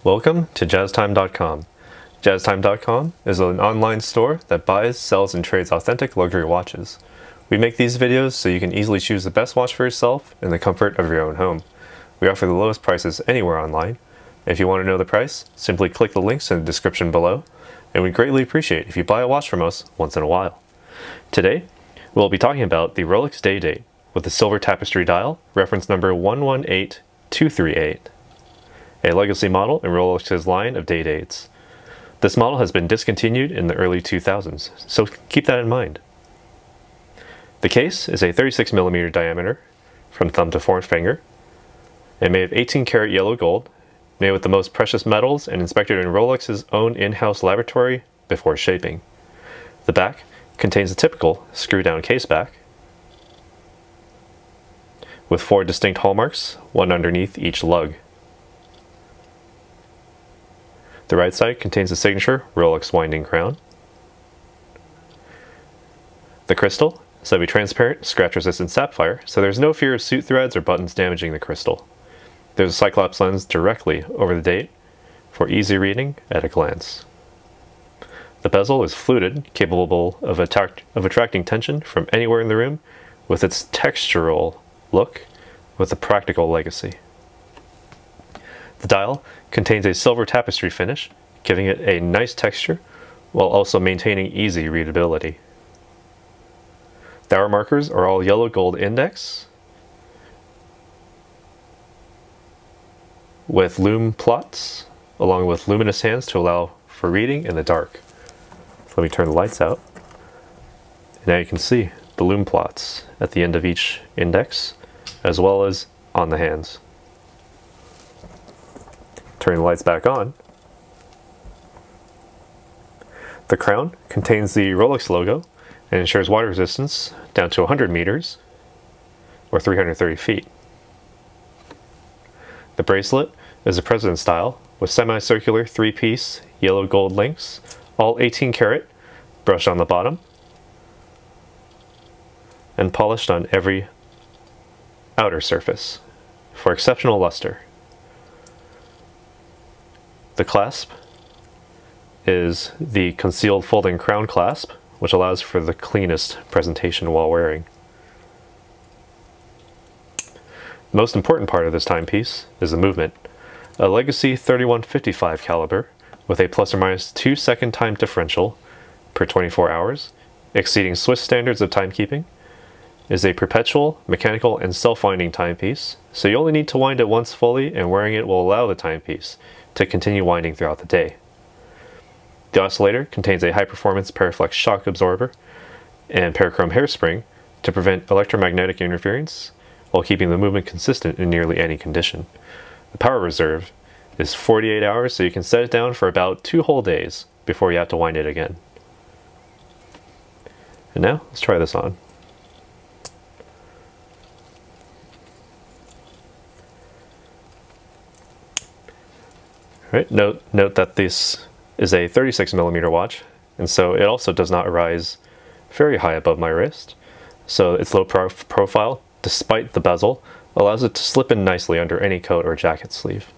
Welcome to JazzTime.com. JazzTime.com is an online store that buys, sells, and trades authentic luxury watches. We make these videos so you can easily choose the best watch for yourself in the comfort of your own home. We offer the lowest prices anywhere online. If you want to know the price, simply click the links in the description below, and we'd greatly appreciate if you buy a watch from us once in a while. Today, we'll be talking about the Rolex Day-Date with the Silver Tapestry Dial, reference number 118238. A legacy model in Rolex's line of day-dates. This model has been discontinued in the early 2000s, so keep that in mind. The case is a 36mm diameter from thumb to forefinger, and made of 18 karat yellow gold, made with the most precious metals and inspected in Rolex's own in-house laboratory before shaping. The back contains a typical screw-down case back, with 4 distinct hallmarks, one underneath each lug. The right side contains the signature Rolex winding crown. The crystal is semi-transparent, scratch-resistant sapphire, so there's no fear of suit threads or buttons damaging the crystal. There's a Cyclops lens directly over the date for easy reading at a glance. The bezel is fluted, capable of attracting tension from anywhere in the room, with its textural look with a practical legacy. The dial contains a silver tapestry finish, giving it a nice texture while also maintaining easy readability. The hour markers are all yellow gold index with lume plots along with luminous hands to allow for reading in the dark. So let me turn the lights out. And now you can see the lume plots at the end of each index as well as on the hands. Turning the lights back on. The crown contains the Rolex logo and ensures water resistance down to 100 meters or 330 feet. The bracelet is a President style with semicircular 3-piece yellow gold links, all 18 karat, brushed on the bottom and polished on every outer surface for exceptional luster. The clasp is the concealed folding crown clasp, which allows for the cleanest presentation while wearing. The most important part of this timepiece is the movement. A legacy 3155 caliber with a plus or minus 2-second time differential per 24 hours, exceeding Swiss standards of timekeeping, is a perpetual, mechanical, and self-winding timepiece, so you only need to wind it once fully, and wearing it will allow the timepiece to continue winding throughout the day. The oscillator contains a high-performance Paraflex shock absorber and parachrome hairspring to prevent electromagnetic interference while keeping the movement consistent in nearly any condition. The power reserve is 48 hours, so you can set it down for about 2 whole days before you have to wind it again. And now, let's try this on. Right, note that this is a 36mm watch, and so it also does not rise very high above my wrist. So its low profile, despite the bezel, allows it to slip in nicely under any coat or jacket sleeve.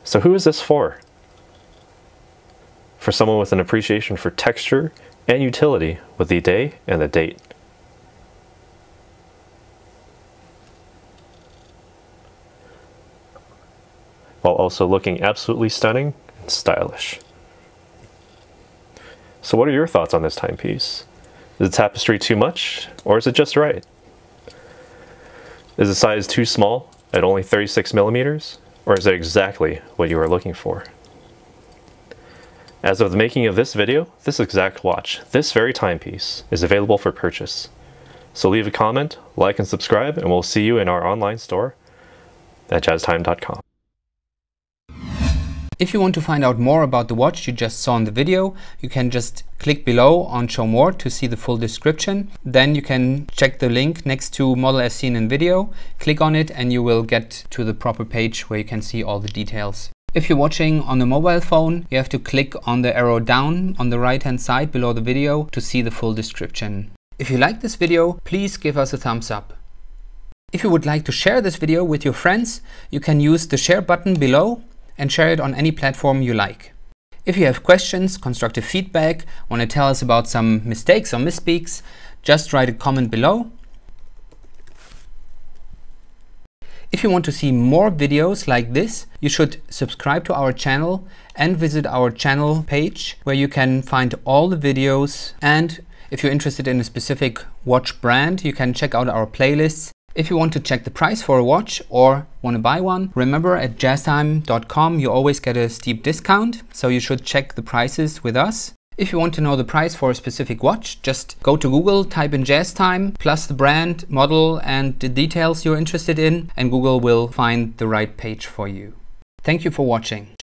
So who is this for? For someone with an appreciation for texture and utility with the day and the date. While also looking absolutely stunning and stylish. So what are your thoughts on this timepiece? Is the tapestry too much, or is it just right? Is the size too small at only 36mm, or is it exactly what you are looking for? As of the making of this video, this exact watch, this very timepiece, is available for purchase. So leave a comment, like, and subscribe, and we'll see you in our online store at jazztime.com. If you want to find out more about the watch you just saw in the video, you can just click below on Show More to see the full description. Then you can check the link next to Model as seen in video, click on it, and you will get to the proper page where you can see all the details. If you're watching on a mobile phone, you have to click on the arrow down on the right hand side below the video to see the full description. If you like this video, please give us a thumbs up. If you would like to share this video with your friends, you can use the share button below and share it on any platform you like. If you have questions, constructive feedback, want to tell us about some mistakes or misspeaks, just write a comment below. If you want to see more videos like this, you should subscribe to our channel and visit our channel page where you can find all the videos. And if you're interested in a specific watch brand, you can check out our playlists. If you want to check the price for a watch or want to buy one, remember at jazztime.com you always get a steep discount, so you should check the prices with us. If you want to know the price for a specific watch, just go to Google, type in JazzTime, plus the brand, model and the details you're interested in, and Google will find the right page for you. Thank you for watching.